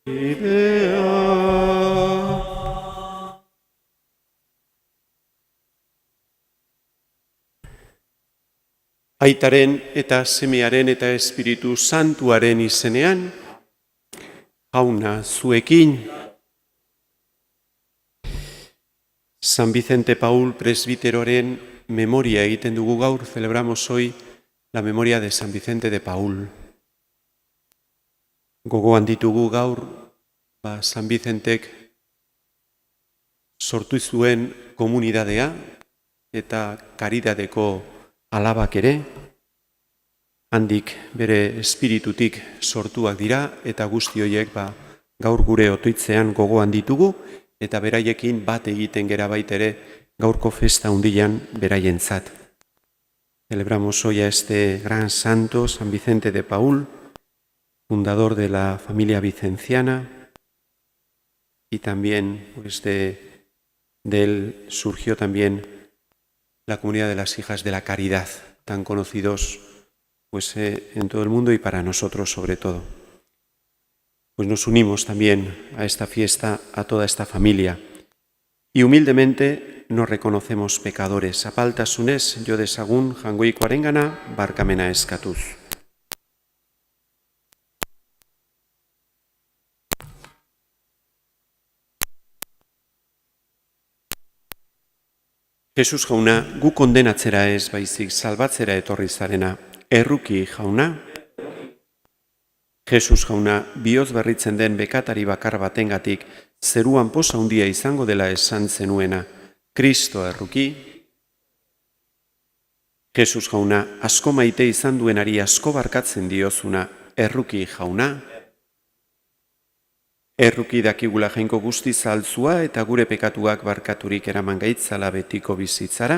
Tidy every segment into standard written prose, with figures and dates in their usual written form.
bidea. Aitaren eta semearen eta Espiritu Santuaren izenean, Jauna zuekin. San Vicente Paul presbiteroren memoria egiten dugu gaur, celebramos hoy la memoria de San Vicente de Paul. Gogoan ditugu gaur, San Vicentek sortu zuen komunidadea eta karidadeko alabak ere, handik bere espiritutik sortuak dira eta guzti horiek gaur gure otoitzean gogoan ditugu eta beraiekin bat egiten gera baitere gaurko festa hundian beraientzat. Celebramos hoy a este gran santo, San Vicente de Paul, fundador de la familia vicenciana, y también de él surgió también la comunidad de las hijas de la caridad, tan conocidos en todo el mundo y para nosotros sobre todo. Pues nos unimos también a esta fiesta, a toda esta familia, y humildemente nos reconocemos pecadores. Apaltasunez jo dezagun jangoiko arengana barkamena eskatuz. Jesus jauna, gu kondenatzera ez baizik salbatzera etorri zarena. Erruki jauna. Jesus jauna, bihotz berritzen den bekatari bakar batengatik zeruan poza handia izango dela esan zenuena. Kristo erruki. Jesus jauna, asko maite izan duenari asko barkatzen diozuna. Erruki jauna. Erruki dakigula jainko guzti zaltzua eta gure pekatuak barkaturik eraman gaitzala betiko bizitzara.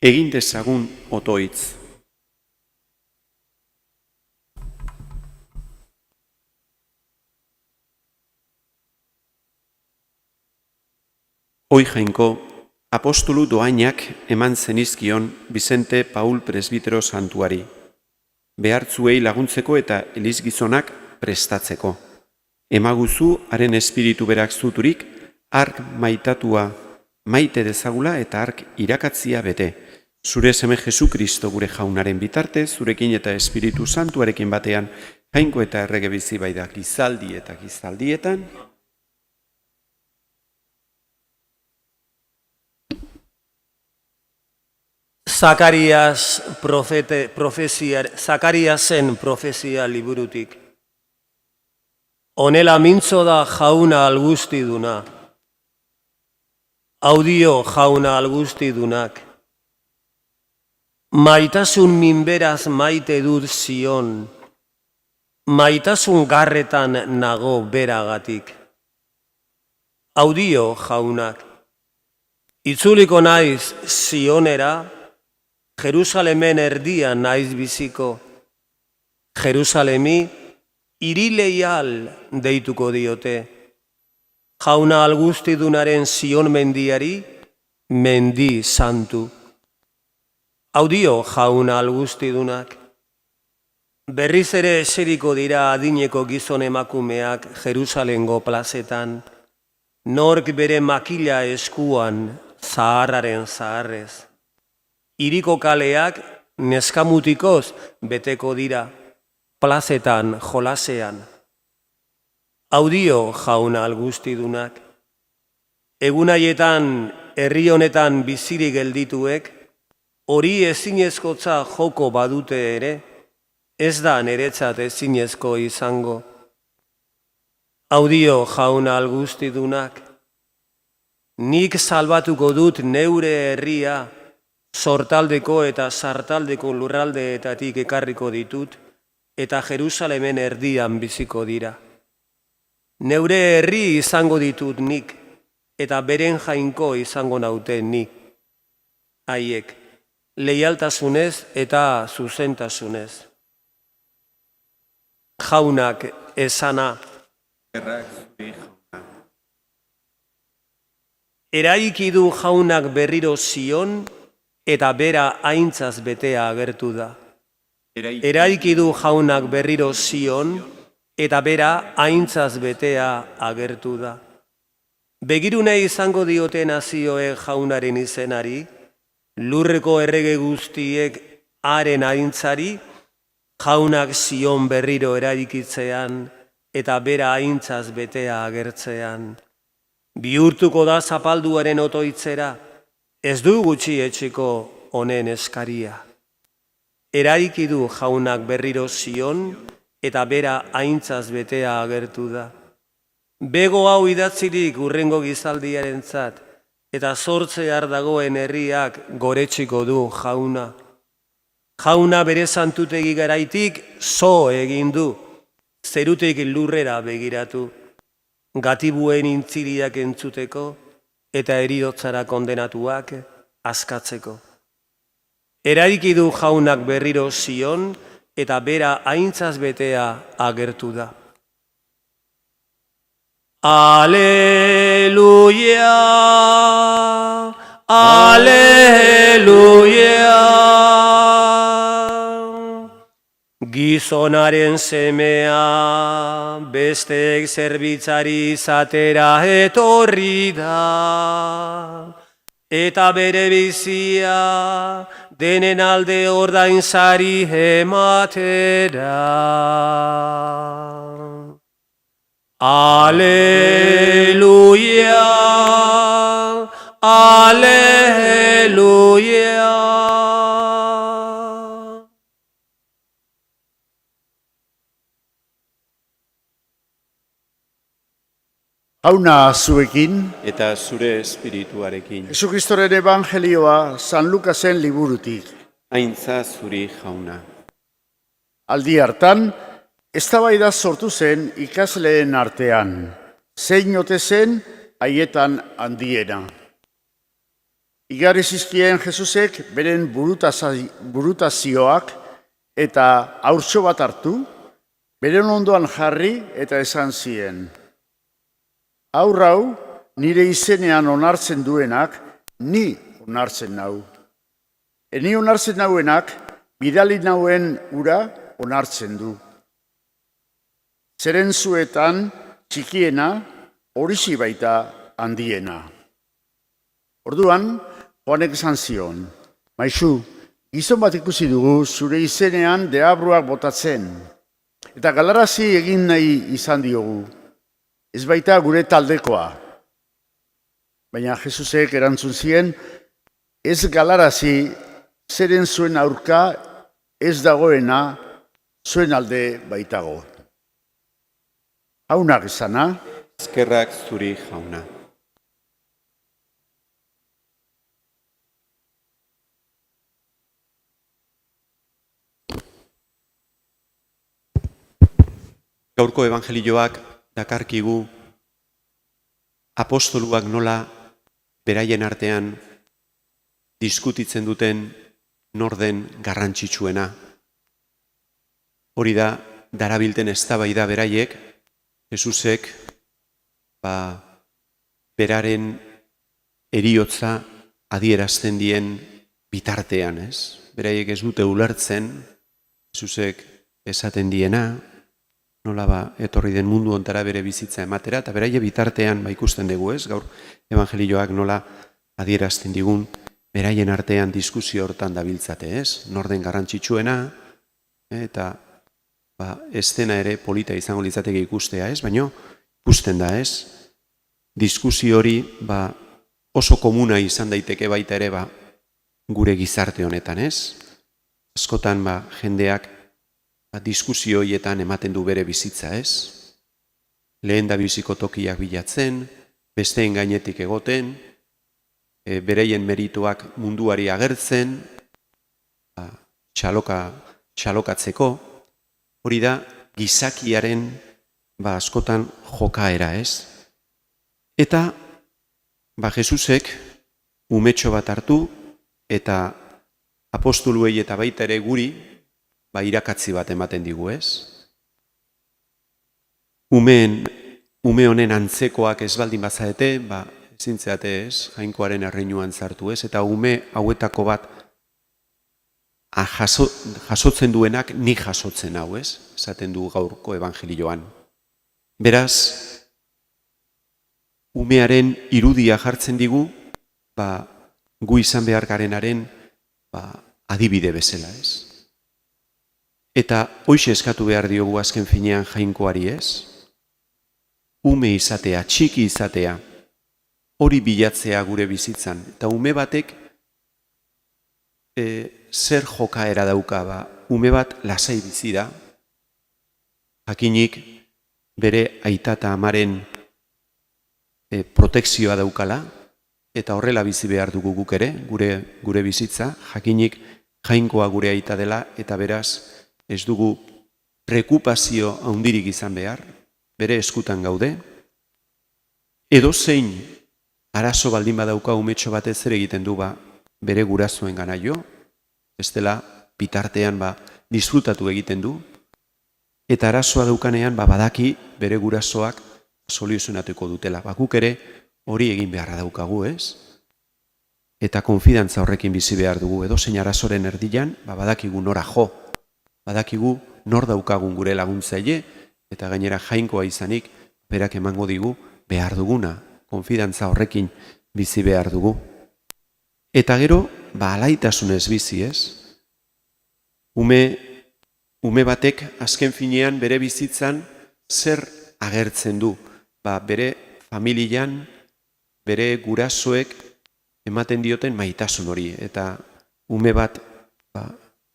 Egin dezagun otoitz. Hoi jainko, apostolu doainak eman zenizkion Vicente Paul presbitero santuari. Behartzuei laguntzeko eta elizgizonak prestatzeko. Emaguzu haren espiritu berak zuturik, ark maitatua maite dezagula eta ark irakatzia bete. Zure seme Jesu Kristo gure jaunaren bitarte, zurekin eta espiritu santuarekin batean, jainko eta errege bizi baida gizaldi eta gizaldietan. Zakariasen profezia liburutik. Honela mintzo da jauna algustiduna. Audio jauna algustidunak. Maitasun minberaz maite dut Zion. Maitasun garretan nago beragatik. Audio jaunak. Itzuliko naiz Zionera, Jerusalemen erdian naiz biziko. Jerusalemi hirileial deituko diote. Jauna algustidunaren Zion mendiari, mendi santu. Audio jauna algustidunak. Berriz ere eseriko dira adineko gizon emakumeak Jerusalengo plazetan, nork bere makila eskuan zaharraren zaharrez. Hiriko kaleak neskamutikoz beteko dira, plazetan jolasean. Audio jauna algustidunak. Egunaietan herri honetan bizirik geldituek, hori ezinezkotza joko badute ere, ez da niretzat ezinezko izango. Audio jauna algustidunak. Nik salbatuko dut neure herria, sortaldeko eta sartaldeko lurraldeetatik ekarriko ditut, eta Jerusalemen erdian biziko dira. Neure herri izango ditut nik, eta beren jainko izango naute nik. Haiek, leialtasunez eta zuzentasunez. Jaunak esana. Eraiki du jaunak berriro Zion, eta bera aintzaz betea agertu da. Eraiki du jaunak berriro Sion, eta bera aintzaz betea agertu da. Begirune izango diote nazioek jaunaren izenari, lurreko errege guztiek haren aintzari, jaunak Sion berriro eraikitzean, eta bera aintzaz betea agertzean. Bihurtuko da zapalduaren otoitzera, ez du gutxi etxeko honen eskaria. Eraiki du jaunak berriro Sion, eta bera aintzaz betea agertu da. Bego hau idatzirik urrengo gizaldiarentzat, eta zortzear dagoen herriak goretxiko du jauna. Jauna bere santutegi garaitik zo egin du, zerutik lurrera begiratu, gatibuen intziriak entzuteko eta heriotzara kondenatuak askatzeko. Eraiki du jaunak berriro Sion, eta bera aintzaz betea agertu da. Aleluia, aleluia. Gizonaren semea besteek zerbitzari izatera etorri da, eta bere bizia denen alde ordainsari ematera. Aleluia, aleluia. Jauna zuekin, eta zure espirituarekin. Jesukristoren evangelioa San Lukasen liburutik. Aintza zuri jauna. Aldi hartan, eztabaida sortu zen ikasleen artean, zein ote zen haietan handiena. Igarri zizkien Jesusek beren burutazioak eta haurtxo bat hartu, beren ondoan jarri eta esan zien. Haur hau, nire izenean onartzen duenak, ni onartzen nau. Eni onartzen nauenak, bidali nauen ura onartzen du. Zeren zuetan, txikiena, horixe baita handiena. Orduan, Joanek esan zion, Maisu, gizon bat ikusi dugu zure izenean deabruak botatzen, eta galarazi egin nahi izan diogu. Ez baita gure taldekoa. Baina Jesusek erantzun zien, ez galarazi zeren zuen aurka ez dagoena zuen alde baitago. Jaunak esana, Eskerrak zuri jauna. Gaurko evangelioak dakarkigu apostoluak nola beraien artean diskutitzen duten nor den garrantzitsuena. Hori da, darabilten eztabaida beraiek, Jesusek beraren heriotza adierazten dien bitartean, ez? Beraiek ez dute ulertzen, Jesusek esaten diena, nola etorri den mundu ontara bere bizitza ematera, eta beraie bitartean ikusten dugu, ez? Gaur evangelioak nola adierazten digun, beraien artean diskusio hortan dabiltzate, ez? Norden garrantzitsuena, eta estena ere polita izango litzateke ikustea, ez? Baina ikusten da, ez? Diskusio hori oso komuna izan daiteke baita ere gure gizarte honetan, ez? Askotan jendeak diskusio horietan ematen du bere bizitza, ez? Lehen da biziko tokiak bilatzen, besteen gainetik egoten, bereien merituak munduari agertzen, txalokatzeko, hori da gizakiaren askotan jokaera, ez? Eta Jesusek umetxo bat hartu eta apostoluei eta baita ere guri irakatzi bat ematen digu, ez? Ume honen antzekoak ez baldin bazaete, zintzeate ez, jainkoaren erreinuan zartu ez, eta ume hauetako bat jasotzen duenak nik jasotzen hau ez, esaten du gaurko evangelioan. Beraz, umearen irudia jartzen digu, gu izan behar garenaren adibide bezala ez. Eta hoxe eskatu behar diogu azken finean jainkoari ez, ume izatea, txiki izatea, hori bilatzea gure bizitzan. Eta ume batek zer jokaera dauka, ume bat lasai bizi da, jakinik bere aita eta amaren protekzioa daukala, eta horrela bizi behar dugu guk ere, gure bizitza, jakinik jainkoa gure aita dela, eta beraz ez dugu preokupazio handirik izan behar, bere eskutan gaude, edo zein arazo baldin badauka umetxo batez zer egiten du bere gurasoen gana jo, bestela bitartean disfrutatu egiten du, eta arazoa daukanean badaki bere gurasoak soluzionatuko dutela. Guk ere hori egin beharra daukagu ez, eta konfidantza horrekin bizi behar dugu, edo zein arazoren erdian, badakigu nora jo, badakigu nor daukagun gure laguntzaile, eta gainera jainkoa izanik, berak emango digu behar duguna, konfidantza horrekin bizi behar dugu. Eta gero, alaitasunez bizi ez. Ume batek azken finean bere bizitzan zer agertzen du, bere familian, bere gurasoek ematen dioten maitasun hori, eta ume bat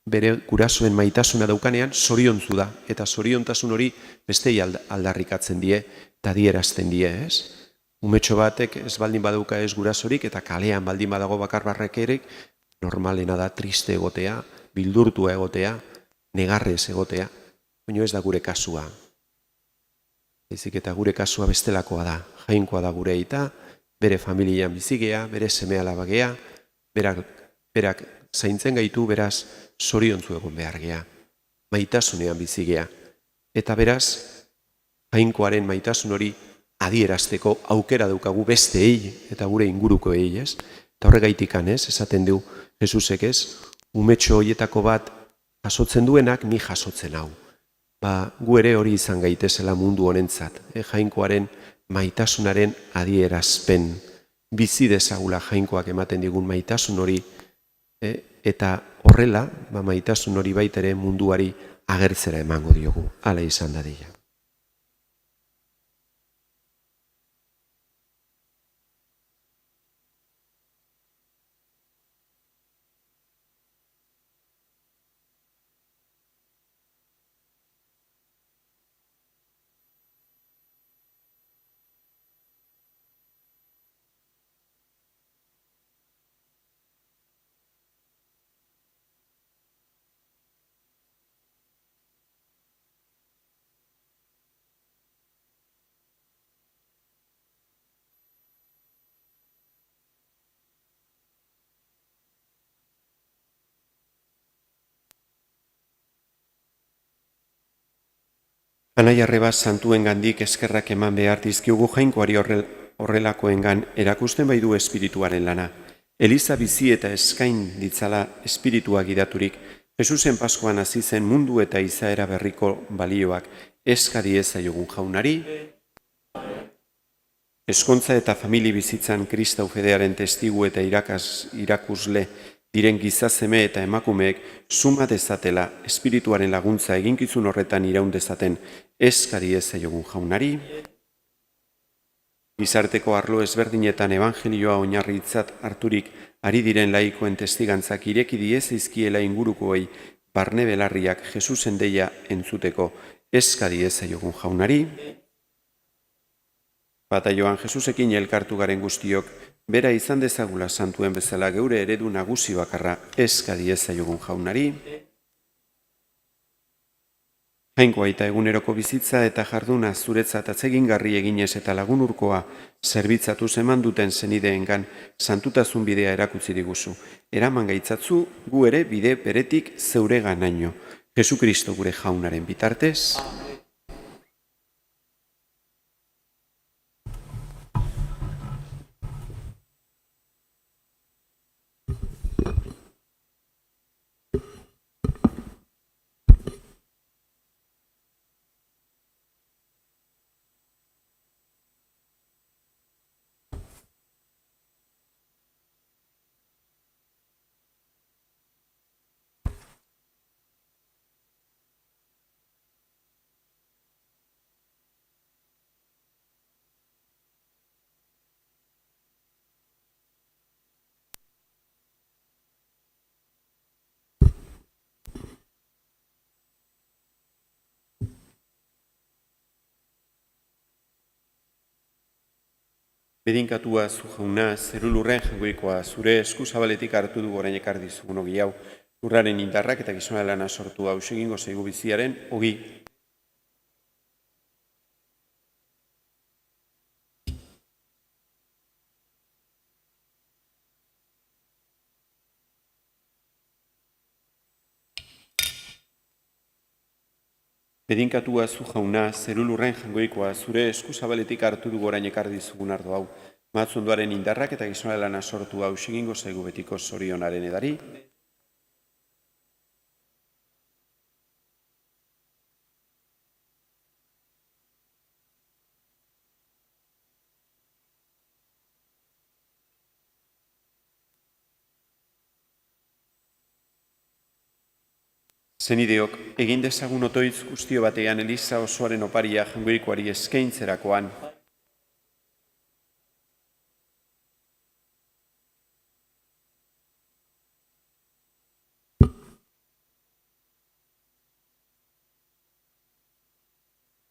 bere gurasoen maitasuna daukanean zoriontzu da, eta zoriontasun hori bestei aldarrikatzen die, eta adierazten die, ez? Umetxo batek ez baldin badauka ez gurasorik, eta kalean baldin badago bakar barrekerik, normalena da triste egotea, bildurtua egotea, negarrez egotea, baina ez da gure kasua. Ezik eta gure kasua bestelakoa da, jainkoa da gure aita, bere familian bizigea, bere seme-alaba gea, berak zaintzen gaitu, beraz, zoriontzu egon behar gea, maitasunean bizigea. Eta beraz, jainkoaren maitasun hori adierazteko aukera daukagu besteei eta gure ingurukoei, ez? Eta horregaitikan ez, esaten du Jesusek ez, umetxo horietako bat jasotzen duenak ni jasotzen hau. Gu ere hori izan gaitezela mundu honentzat, jainkoaren maitasunaren adierazpen, bizi dezagula jainkoak ematen digun maitasun hori, eta horrela, maitasun hori baitere munduari agertzera emango diogu, hala izan dadila. Anai arreba santuen gandik eskerrak eman behar dizkiugu jainkoari horrelakoengan erakusten baidu espirituaren lana. Eliza bizi eta eskain ditzala espiritua gidaturik, Jesusen Paskoan hasi zen mundu eta izaera berriko balioak eskadi ezaiogun jaunari, eskontza eta famili bizitzan Kristau fedearen testigu eta irakusle diren gizazeme eta emakumeek suma dezatela espirituaren laguntza eginkizun horretan iraun dezaten eskadi ezaiogun jaunari, gizarteko arlo ezberdinetan evangelioa oinarritzat harturik ari diren laikoen testigantzak ireki diezaizkiela ingurukoei barne belarriak Jesusen deia entzuteko eskadi ezaiogun jaunari, bataioan Jesusekin elkartu garen guztiok bera izan dezagula santuen bezala geure eredu nagusi bakarra eskadi ezaiogun jaunari, jainkoa eta eguneroko bizitza eta jarduna zuretzat atsegingarri eginez eta lagunurkoa zerbitzatu eman duten zenideengan santutasun bidea erakutsi diguzu. Eraman gaitzatzu gu ere bide beretik zeure ganaino. Jesukristo gure jaunaren bitartez. Bedinkatua zu jauna, zeru lurren jangoikoa, zure eskuzabaletik hartu du orain ekar dizugun ogi hau. Lurraren indarrak eta gizona lana sortu hau egingo zaigu biziaren ogi. Bedinkatua zu jauna, zeru lurren jangoikoa, zure eskuzabaletik hartu du orain ekar dizugun ardo hau. Matzondoaren indarrak eta gizona lana sortu hau egingo zaigu betiko zorionaren edari. Zenideok, egin dezagun otoitz guztio batean Eliza osoaren oparia jangoikoari eskaintzerakoan.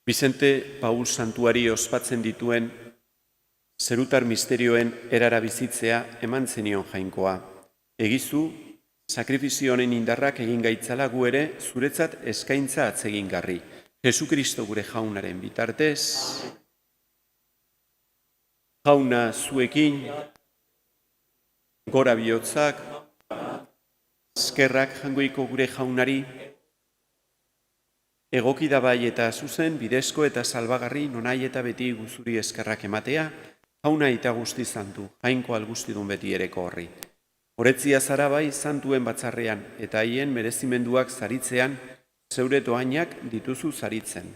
Bizente Paul santuari ospatzen dituen zerutar misterioen erara bizitzea eman zenion jainkoa. Egizu, sakrifizio honen indarrak egin gaitzala gu ere zuretzat eskaintza atzegingarri. Jesu Kristo gure jaunaren bitartez, jauna zuekin, gora bihotzak, eskerrak jangoiko gure jaunari, egoki da bai eta zuzen, bidezko eta salbagarri nonai eta beti guzuri eskerrak ematea, jauna eta guzti zantu, jainko algustidun beti ereko horri. Horetzia zara bai zantuen batzarrean eta haien merezimenduak zaritzean, zeure doainak dituzu zaritzen.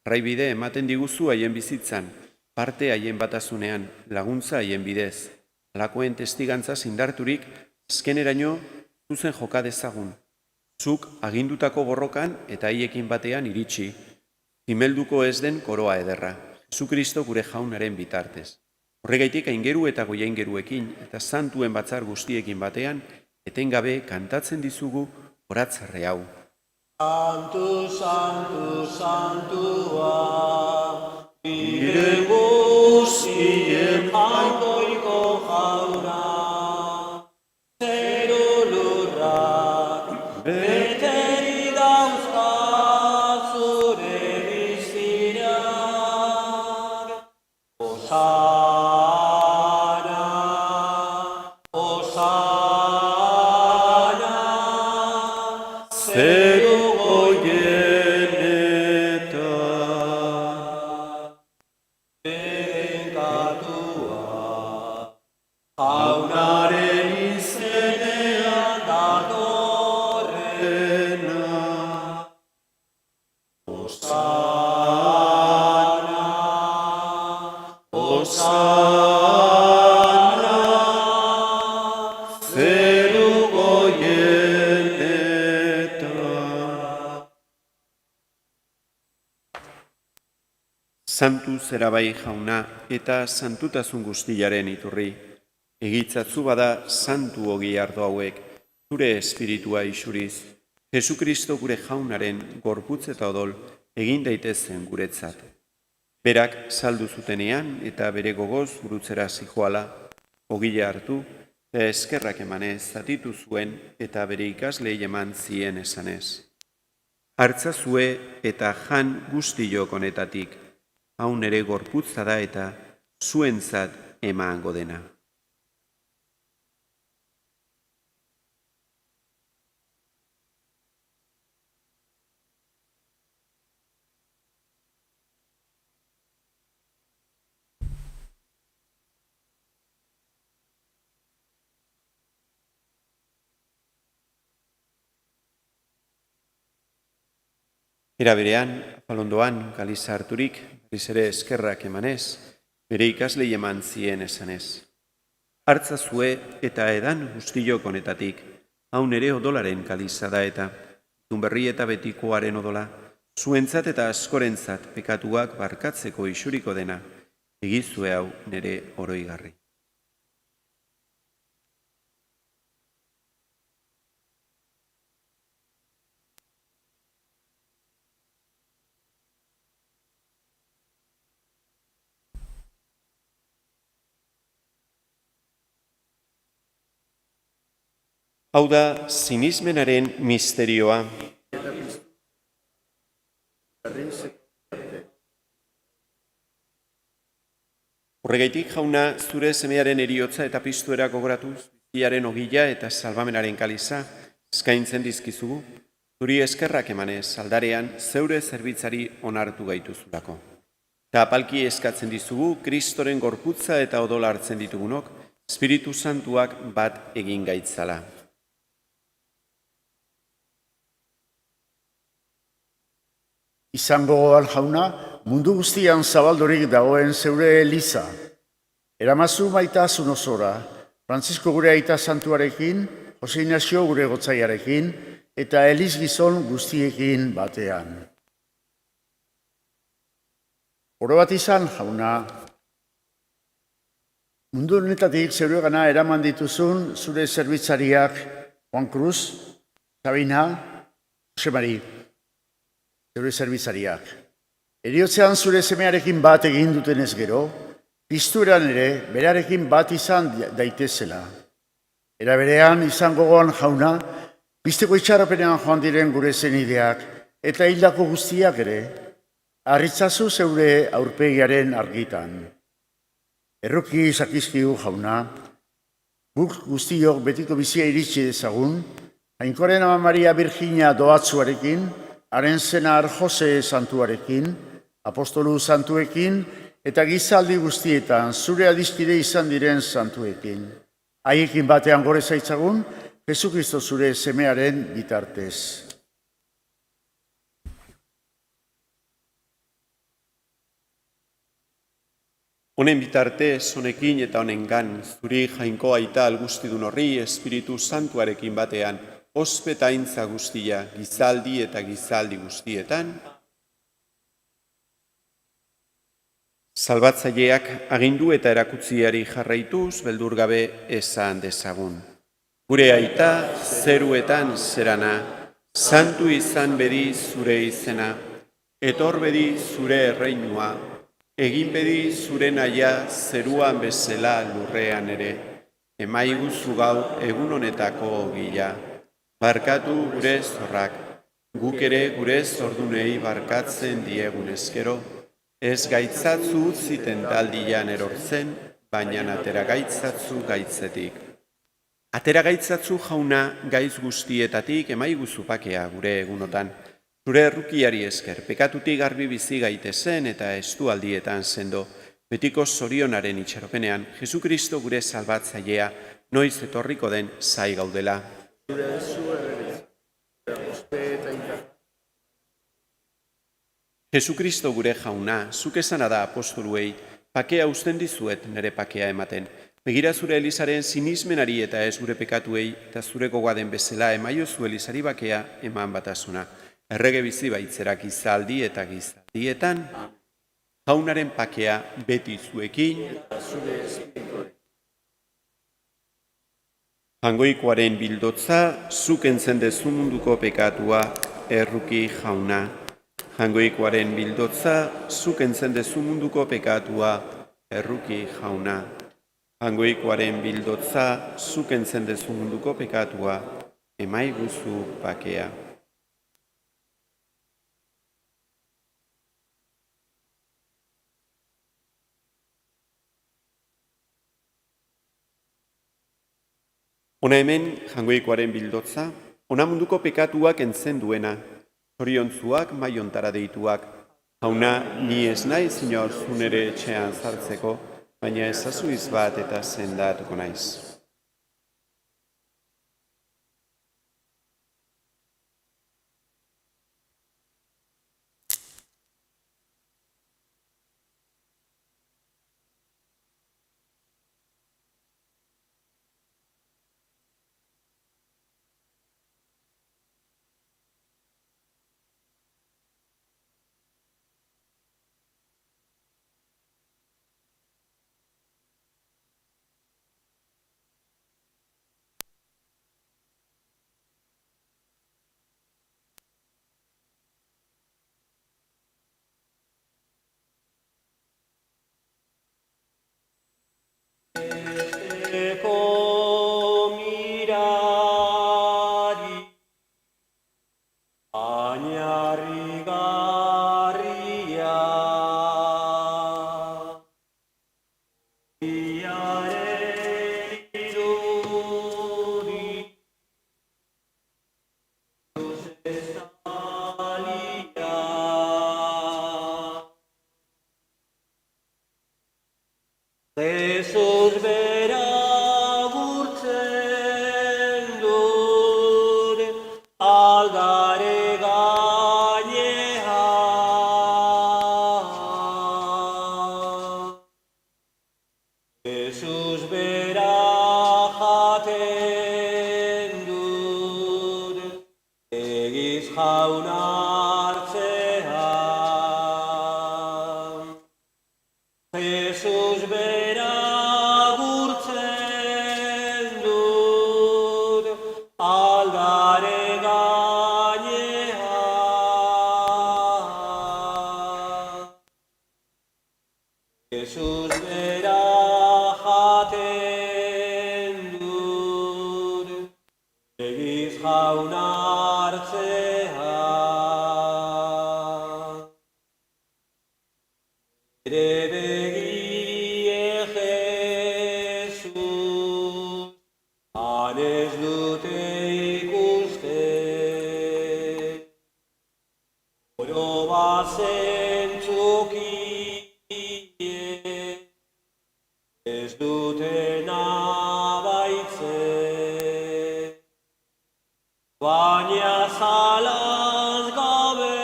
Raibide ematen diguzu haien bizitzan, parte haien batasunean, laguntza haien bidez. Alakoen testigantza indarturik, azkeneraino zuzen joka dezagun. Zuk agindutako borrokan eta haiekin batean iritsi. Zimelduko ez den koroa ederra. Jesu Kristo gure jaunaren bitartez. Horregaitik aingeru eta goiaingeruekin eta santuen batzar guztiekin batean, etengabe kantatzen dizugu oratzarre hau. Santu, santu, santua, nire guztien jainkoiko jauna, zeru lurrak, beteri dauzka zure bizirak, zeru goienetan, bedinkatua, jaunaren izenean datorrena. Osana, Osana, zeru goienetan. Santu zera bai jauna eta santutasun guztiaren iturri. Egitzatzu bada santu ogi ardo hauek, zure espiritua isuriz. Jesu Kristo gure jaunaren gorputz eta odol egin daitezen guretzat. Berak saldu zutenean eta bere gogoz gurutzera zijoala, ogila hartu, eta eskerrak emanez zatitu zuen eta bere ikaslei eman zien esanez. Hartzazue eta jan guztiok honetatik, hau nere gorputza da eta zuentzat emango dena. Era berean, apalondoan, galiza harturik, berriz ere eskerrak emanez, bere ikaslei eman zien esanez. Hartzazue eta edan guztiok honetatik, hau nere odolaren galiza da eta, berri eta betikoaren odola, zuentzat eta askorentzat pekatuak barkatzeko isuriko dena, egizue hau nere oroigarri. Hau da, sinismenaren misterioa. Horregaitik, jauna, zure semearen eriotza eta piztuera gogoratuz, biziaren ogila eta salbamenaren kaliza, eskaintzen dizkizugu, zuri eskerrak emanez, aldarean, zeure zerbitzari onartu gaituzulako. Eta apalki eskatzen dizugu, Kristoren gorputza eta odola hartzen ditugunok, Espiritu Santuak bat egin gaitzala. Izango gogan jauna, mundu guztian zabaldurik dagoen zeure eliza. Eramazu maitasun osora, Frantzisko gure aita santuarekin, Jose Ignacio gure gotzaiarekin, eta eliz gizon guztiekin batean. Oro bat izan, jauna, mundu honetatik zeure gana eraman dituzun zure zerbitzariak Juan Cruz, Sabina, Jose Mari, zeure zerbitzariak. Eriotzean zure semearekin bat egin dutenez gero, piztueran ere berarekin bat izan daitezela. Era berean izango gogan jauna, pizteko itxaropenean joan diren gure zenideak eta hildako guztiak ere, harritzazu zeure aurpegiaren argitan. Erruki sakizkigu jauna, guk guztiok betiko bizia iritsi dezagun, Jainkoaren Ama Maria Virginia doatzuarekin, haren senar Jose santuarekin, apostolu santuekin, eta gizaldi guztietan zure adiskide izan diren santuekin. Haiekin batean gore zaitzagun, Jesukristo zure semearen bitartez. Honen bitartez, honekin eta honengan, zuri jainko aita algustidun horri Espiritu Santuarekin batean, ospetaintza guztia, gizaldi eta gizaldi guztietan, salbatzaileak agindu eta erakutziari jarraituz, beldur gabe esan dezagun. Gure aita, zeruetan zerana, santu izan bedi zure izena, etor bedi zure erreinua, egin bedi zure naia zeruan bezala lurrean ere, emaiguzu gau egun honetako ogila. Barkatu gure zorrak, guk ere gure zordunei barkatzen diegun ezkero, ez gaitzatzu utziten taldian erortzen, baina atera gaitzatzu gaitzetik. Atera gaitzatzu jauna gaitz guztietatik emaiguzu pakea gure egunotan. Zure errukiari esker, pekatutik garbi bizi gaitezen eta estualdietan sendo, betiko zorionaren itxaropenean, Jesukristo gure salbatzailea, noiz etorriko den zai gaudela. Jesukristo gure jauna, zuk esana da apostoluei, pakea uzten dizuet nere pakea ematen. Begira zure Elizaren sinismenari eta ez gure pekatuei, eta zure gogoaden bezala emaiozu Elizari bakea eman batasuna. Errege bizi baitzerak gizaldi eta gizaldietan, jaunaren pakea beti zuekin, jangoikoaren bildotza, zuk entzen dezu munduko pekatua, erruki jauna. Jangoikoaren bildotza, zuk entzen dezu munduko pekatua, erruki jauna. Jangoikoaren bildotza, zuk entzen dezu munduko pekatua, emaiguzu pakea. Hona hemen, jangoikoaren bildotza, hona munduko pekatuak entzen duena, zoriontzuak maiontara deituak, jauna ni ez nahi zinor zunere etxean sartzeko, baina ezazuiz bat eta sendatuko naiz. Jesus bera gurtzen dut aldare gainean. Jesus bera jaten dut egiz jaun hartzean. Jesus bera gurtzen dut aldare gainean. Jesus bera jaten dut egiz jaun hartzean. Ere begie Jesus, han ez dute ikusten, oro bazentzukie, ez dute nabaitzen, baina zalaz gabe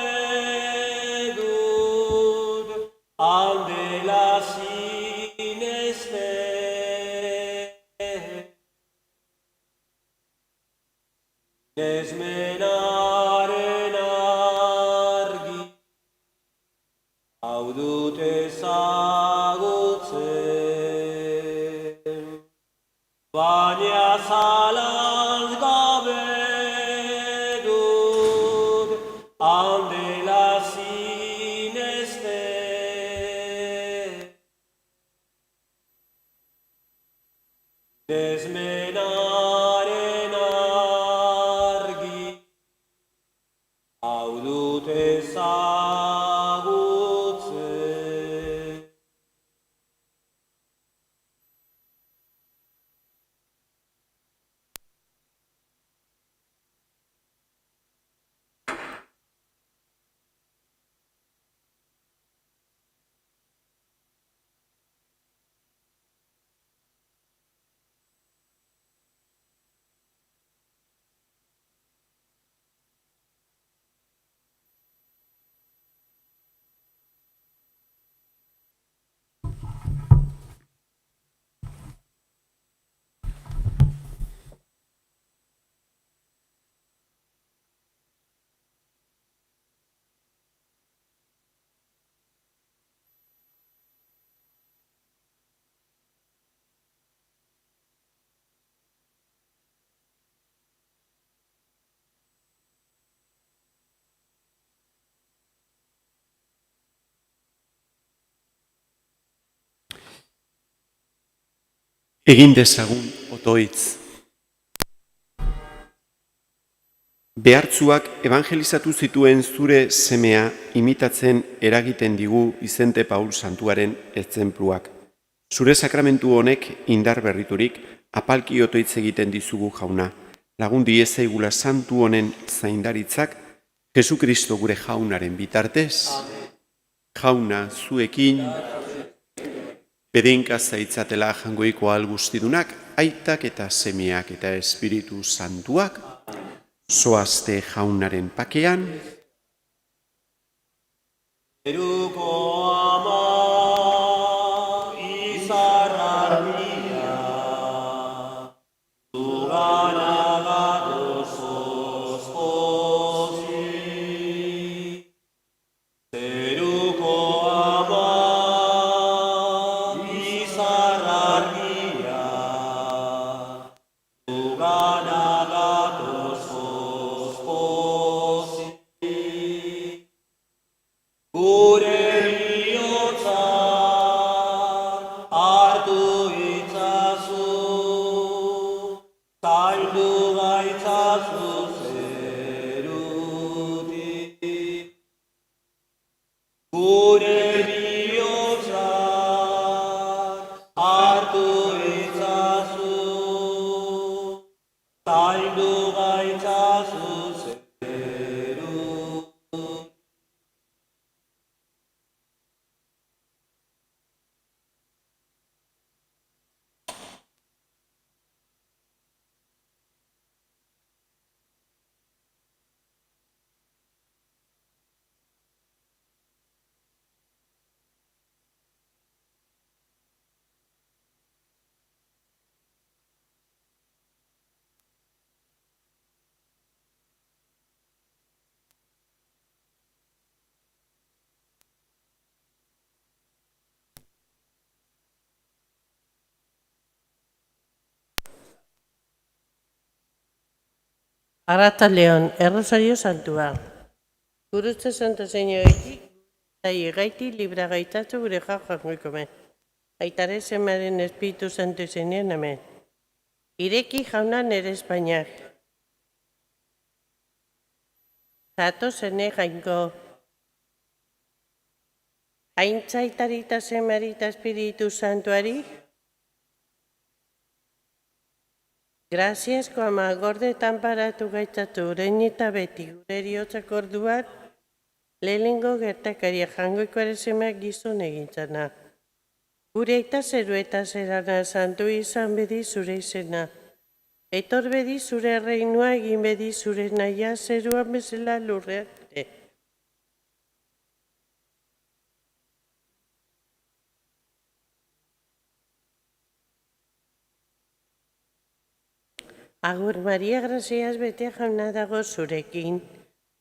dut handela sinesten. Sinesmenaren argi hau dut ezagutzen, baina zalaz gabe dut handela sinesten. Sinesmenaren argi hau dut ezagutzen. Egin dezagun otoitz. Behartzuak evangelizatu zituen zure semea imitatzen eragiten digu Izente Paul santuaren etzenpluak. Zure sakramentu honek indar berriturik apalki otoitz egiten dizugu jauna. Lagun diezaigula santu honen zaindaritzak Jesu Kristo gure jaunaren bitartez. Jauna zuekin bedeinka zaitzatela jangoiko alguztidunak, aitak eta semeak eta Espiritu Santuak, zoazte jaunaren pakean. Eruko ama izarrarria, zugana gatoz ozpozik. Zeruko ama izarrarria, zugana gatoz ozpozik. Gure bihotza hartu itzazu, zaindu gaitzazu zerutik. Gure bihotza hartu itzazu, zaindu gaitzazu zerutik. Arratsaldeon, Errosario Santua. Gurutze Santo Señoretik, eta gaiti libra gaitatu gure jangoiko me. Aitare Semaren Espiritu Santo izenean, amen. Ireki jauna nere Espainiak. Zato zene jainko. Aintzaitarita Semarita Espiritu Santuari, graziasko ama gordetan paratu gaitzatu urein eta beti gure eriotzak orduan, lehenengo gertakaria jangoiko ere semeak gizon egintzana. Gure aita zeru eta zerana santu izan bedi zure izena. Etor bedi zure reinua egin bedi zure naia zeruan bezala lurrean ere. Agur Maria Graziaz bete jauna dago zurekin,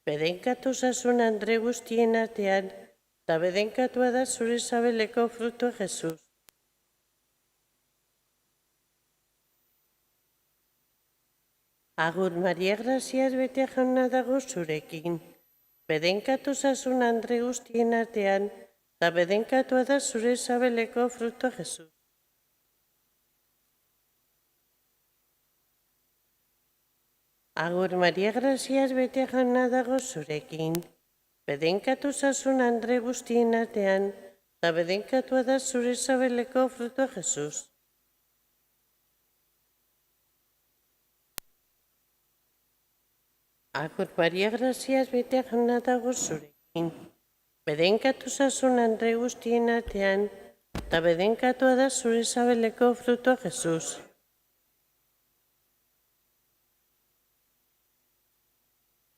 bedenkatu zasun Andre guztien artean, eta bedenkatua da zure sabeleko frutua Jesus. Agur Maria Graziaz bete jauna dago zurekin, bedenkatu zasun Andre guztien artean, eta bedenkatua da zure sabeleko frutua Jesus. Agur Maria Graziaz bete jauna dago zurekin, bedenkatu zasun Andre guztien artean, eta bedenkatua da zure sabeleko frutua Jesus. Agur Maria Graziaz bete jauna dago zurekin, bedenkatu zasun Andre guztien artean, eta bedenkatua da zure sabeleko frutua Jesus.